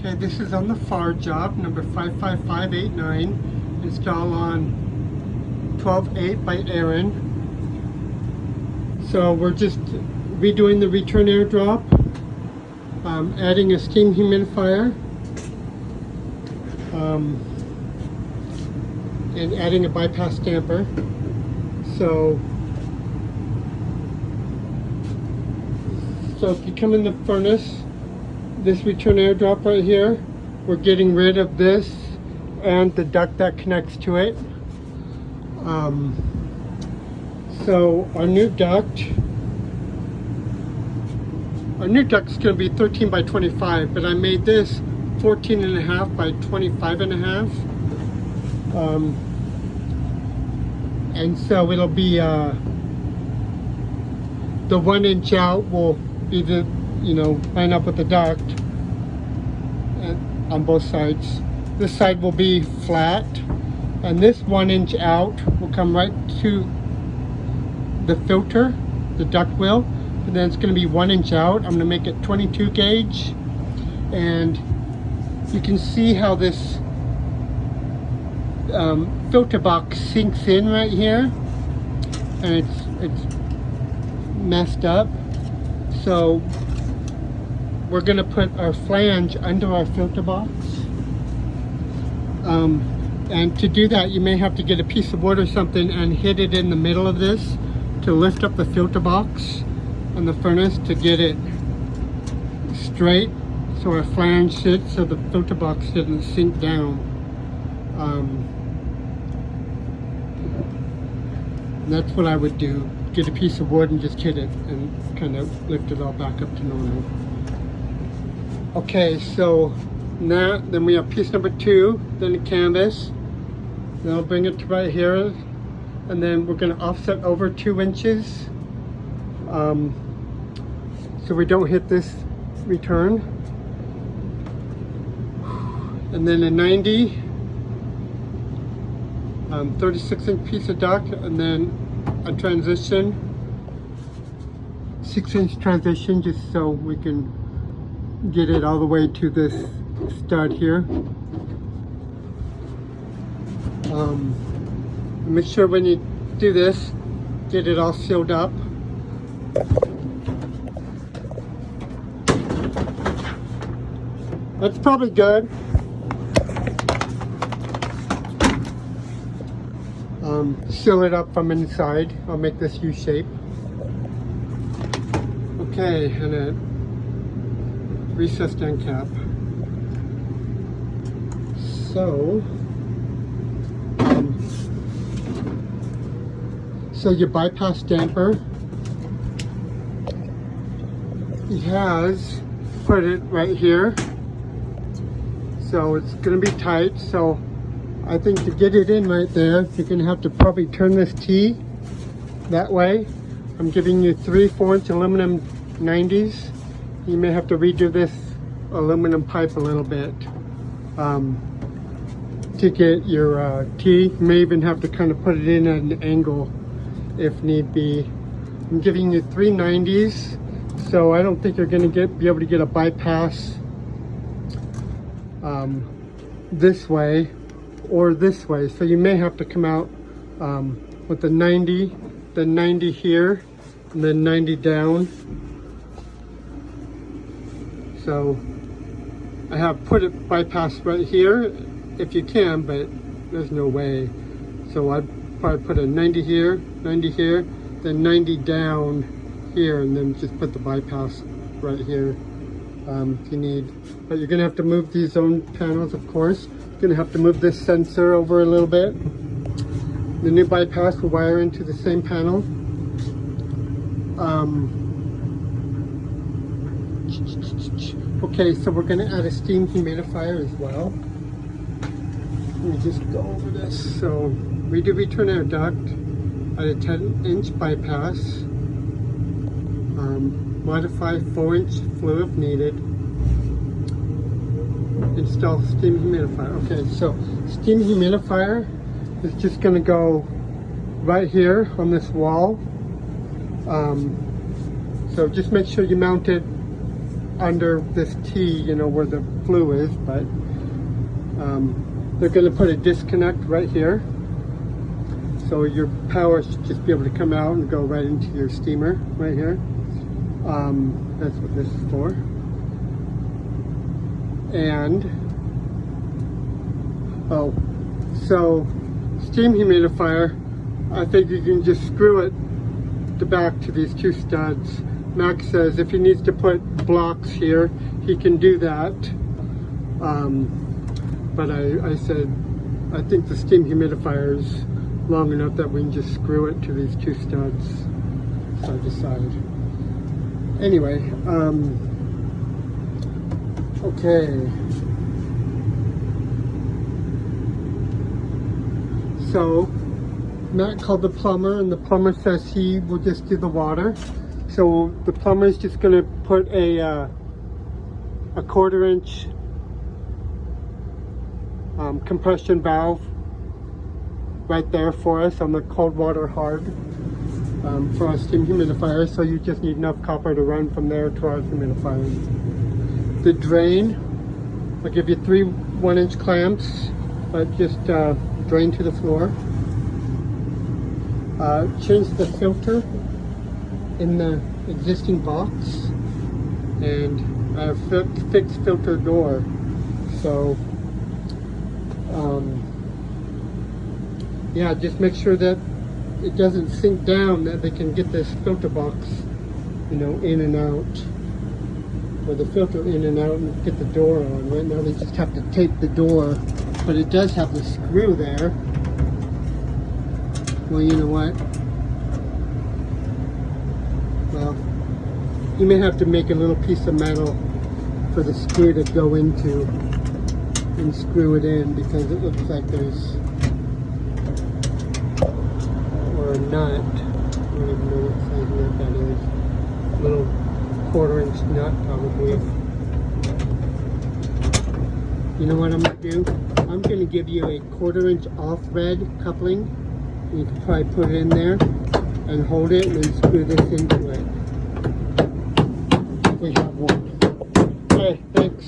Okay, this is on the Farr job, number 55589, installed on 12/8 by Aaron. So we're just redoing the return air drop, adding a steam humidifier, and adding a bypass damper. So if you come in the furnace, this return air drop right here, we're getting rid of this and the duct that connects to it. So our new duct is going to be 13 by 25, but I made this 14.5 by 25.5. And so it'll be the 1 inch out will be the, line up with the duct and on both sides. This side will be flat, and this 1 inch out will come right to the filter, the duct will, and then it's going to be 1 inch out. I'm going to make it 22 gauge, and you can see how this filter box sinks in right here, and it's messed up. So we're going to put our flange under our filter box, and to do that you may have to get a piece of wood or something and hit it in the middle of this to lift up the filter box on the furnace to get it straight, so our flange sits so the filter box doesn't sink down. That's what I would do. Get a piece of wood and just hit it and kind of lift it all back up to normal. Okay, so now then we have piece number 2, then the canvas. Then I'll bring it to right here, and then we're going to offset over 2 inches, so we don't hit this return. And then a 90, 36-inch piece of duct, and then a transition, 6-inch transition, just so we can get it all the way to this stud here. Make sure when you do this, get it all sealed up. That's probably good. Seal it up from inside. I'll make this U shape. Okay, and a recessed end cap. So your bypass damper, he has put it right here, so it's going to be tight. So I think to get it in right there, you're going to have to probably turn this T that way. I'm giving you 3 4-inch aluminum 90s. You may have to redo this aluminum pipe a little bit to get your T. You may even have to kind of put it in at an angle if need be. I'm giving you 3 90s, so I don't think you're going to be able to get a bypass this way or this way. So you may have to come out with the 90, then 90 here, and then 90 down. So I have put it bypass right here if you can, but there's no way. So I'd probably put a 90 here, 90 here, then 90 down here, and then just put the bypass right here if you need. But you're gonna have to move these zone panels, of course. You're gonna have to move this sensor over a little bit. The new bypass will wire into the same panel. Okay, so we're gonna add a steam humidifier as well. Let me just go over this. So we do return air duct at a 10-inch bypass. Modify 4-inch flue if needed. Install steam humidifier. Okay, so steam humidifier is just going to go right here on this wall. So just make sure you mount it under this T, you know, where the flue is, but they're going to put a disconnect right here. So your power should just be able to come out and go right into your steamer right here. That's what this is for. And, oh, so steam humidifier, I think you can just screw it the back to these two studs. Max says if he needs to put blocks here, he can do that. But I said, I think the steam humidifier is long enough that we can just screw it to these two studs side to side. Anyway, okay. So Matt called the plumber, and the plumber says he will just do the water. So the plumber is just going to put a 1/4 inch compression valve right there for us on the cold water hard for our steam humidifier. So you just need enough copper to run from there to our humidifier. The drain, I'll give you 3 1-inch clamps, but just drain to the floor. Change the filter in the existing box, and a fixed filter door. So yeah, just make sure that it doesn't sink down, that they can get this filter box, you know, in and out, or the filter in and out, and get the door on. Right now they just have to tape the door, but it does have the screw there. Well, you know what? Well, you may have to make a little piece of metal for the screw to go into and screw it in, because it looks like there's, or a nut, I don't even know what size nut that is, a little 1/4 inch nut probably. You know what I'm going to do? I'm going to give you a 1/4 inch off red coupling. You can probably put it in there and hold it and then screw this into it. We have one. Okay, thanks.